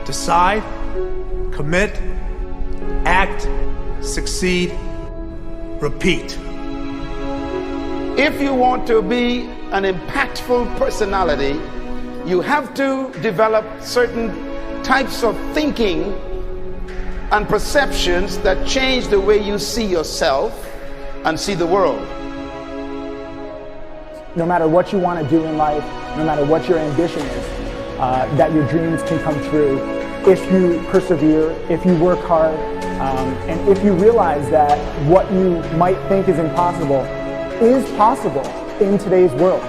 Decide, commit, act, succeed, repeat. If you want to be an impactful personality, you have to develop certain types of thinking and perceptions that change the way you see yourself and see the world. No matter what you want to do in life, no matter what your ambition is, that your dreams can come true if you persevere, if you work hard, and if you realize that what you might think is impossible is possible in today's world.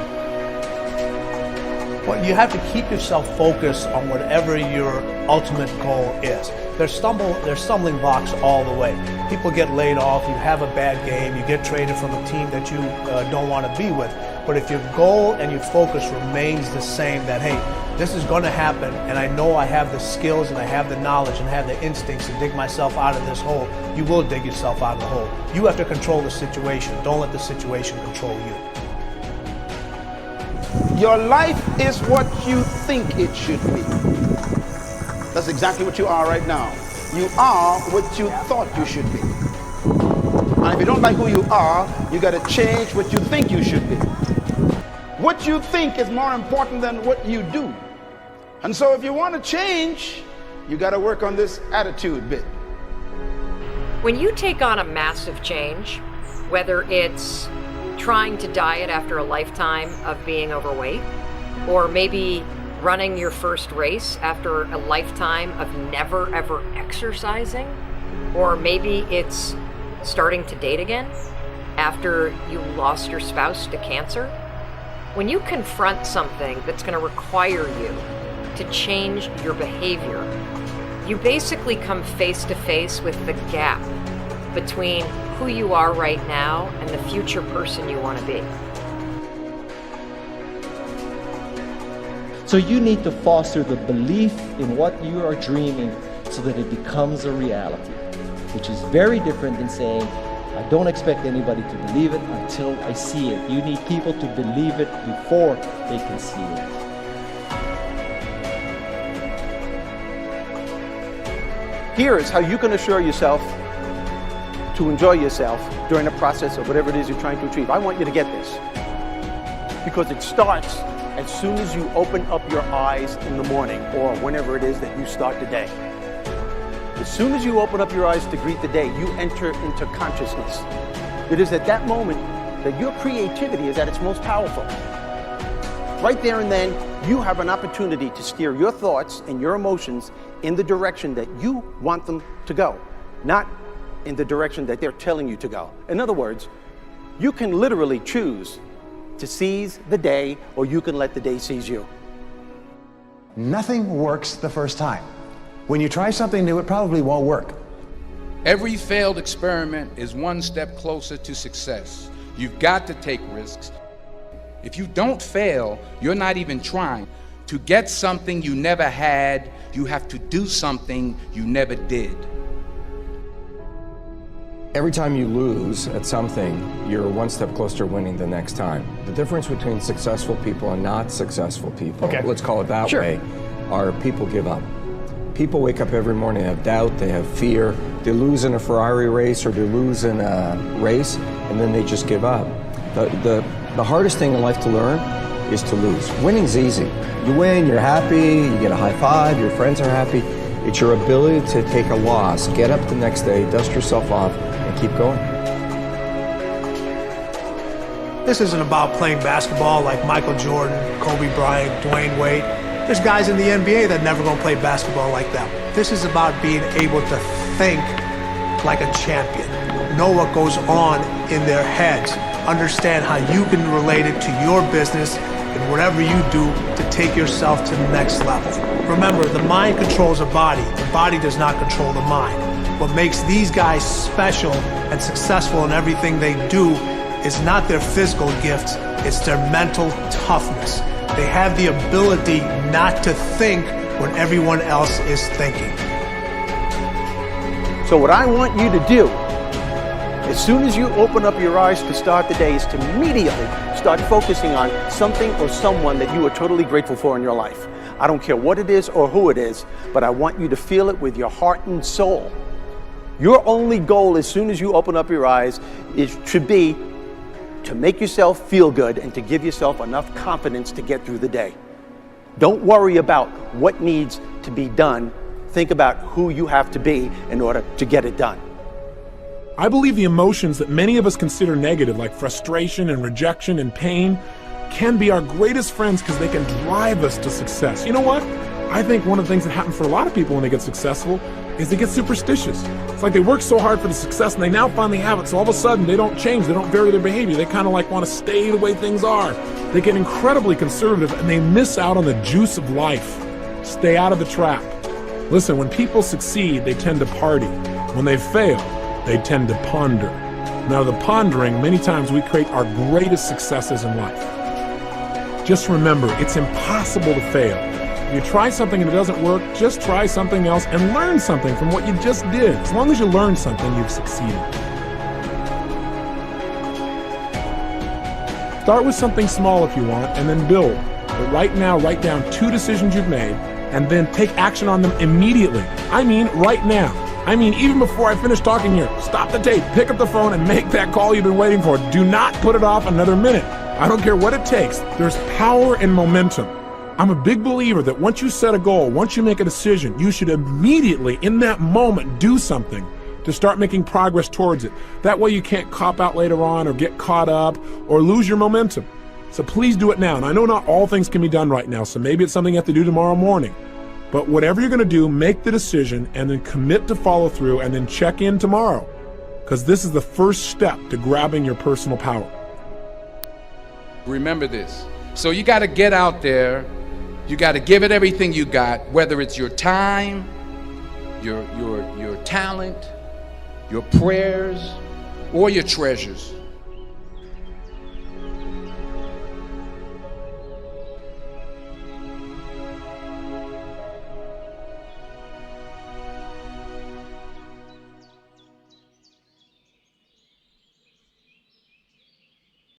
Well, you have to keep yourself focused on whatever your ultimate goal is. There's stumbling blocks all the way. People get laid off, you have a bad game, you get traded from a team that you don't want to be with. But if your goal and your focus remains the same, that hey, this is going to happen, and I know I have the skills and I have the knowledge and I have the instincts to dig myself out of this hole, you will dig yourself out of the hole. You have to control the situation. Don't let the situation control you. Your life is what you think it should be. That's exactly what you are right now. You are what you thought you should be. And if you don't like who you are, you got to change what you think you should be. What you think is more important than what you do. And so if you want to change, you got to work on this attitude bit. When you take on a massive change, whether it's trying to diet after a lifetime of being overweight, or maybe running your first race after a lifetime of never ever exercising, or maybe it's starting to date again after you lost your spouse to cancer. When you confront something that's going to require you to change your behavior, you basically come face to face with the gap between who you are right now and the future person you want to be. So you need to foster the belief in what you are dreaming so that it becomes a reality, which is very different than saying, I don't expect anybody to believe it until I see it. You need people to believe it before they can see it. Here is how you can assure yourself to enjoy yourself during the process of whatever it is you're trying to achieve. I want you to get this, because it starts as soon as you open up your eyes in the morning or whenever it is that you start the day. As soon as you open up your eyes to greet the day, you enter into consciousness. It is at that moment that your creativity is at its most powerful. Right there and then, you have an opportunity to steer your thoughts and your emotions in the direction that you want them to go, not in the direction that they're telling you to go. In other words, you can literally choose to seize the day, or you can let the day seize you. Nothing works the first time. When you try something new, it probably won't work. Every failed experiment is one step closer to success. You've got to take risks. If you don't fail, you're not even trying. To get something you never had, you have to do something you never did. Every time you lose at something, you're one step closer to winning the next time. The difference between successful people and not successful people, let's call it that way, are people give up. People wake up every morning, they have doubt, they have fear, they lose in a Ferrari race or they lose in a race, and then they just give up. The hardest thing in life to learn is to lose. Winning's easy. You win, you're happy, you get a high five, your friends are happy. It's your ability to take a loss, get up the next day, dust yourself off, and keep going. This isn't about playing basketball like Michael Jordan, Kobe Bryant, Dwayne Wade. There's guys in the NBA that never gonna play basketball like them. This is about being able to think like a champion, know what goes on in their heads, understand how you can relate it to your business and whatever you do to take yourself to the next level. Remember, the mind controls the body does not control the mind. What makes these guys special and successful in everything they do is not their physical gifts, it's their mental toughness. They have the ability not to think when everyone else is thinking. So what I want you to do, as soon as you open up your eyes to start the day, is to immediately start focusing on something or someone that you are totally grateful for in your life. I don't care what it is or who it is, but I want you to feel it with your heart and soul. Your only goal as soon as you open up your eyes should be to make yourself feel good and to give yourself enough confidence to get through the day. Don't worry about what needs to be done. Think about who you have to be in order to get it done. I believe the emotions that many of us consider negative, like frustration and rejection and pain, can be our greatest friends because they can drive us to success. You know what? I think one of the things that happens for a lot of people when they get successful is they get superstitious. It's like they work so hard for the success and they now finally have it, so all of a sudden they don't change, they don't vary their behavior, they kind of like want to stay the way things are. They get incredibly conservative and they miss out on the juice of life. Stay out of the trap. Listen, when people succeed, they tend to party. When they fail, they tend to ponder. Now, the pondering, many times we create our greatest successes in life. Just remember, it's impossible to fail. If you try something and it doesn't work, just try something else and learn something from what you just did. As long as you learn something, you've succeeded. Start with something small if you want, and then build. But right now, write down 2 decisions you've made, and then take action on them immediately. I mean, right now. I mean, even before I finish talking here, stop the tape, pick up the phone, and make that call you've been waiting for. Do not put it off another minute. I don't care what it takes. There's power in momentum. I'm a big believer that once you set a goal, once you make a decision, you should immediately, in that moment, do something to start making progress towards it. That way you can't cop out later on or get caught up or lose your momentum. So please do it now. And I know not all things can be done right now, so maybe it's something you have to do tomorrow morning. But whatever you're going to do, make the decision and then commit to follow through and then check in tomorrow. Because this is the first step to grabbing your personal power. Remember this. So you got to get out there. You got to give it everything you got, whether it's your time, your talent, your prayers, or your treasures.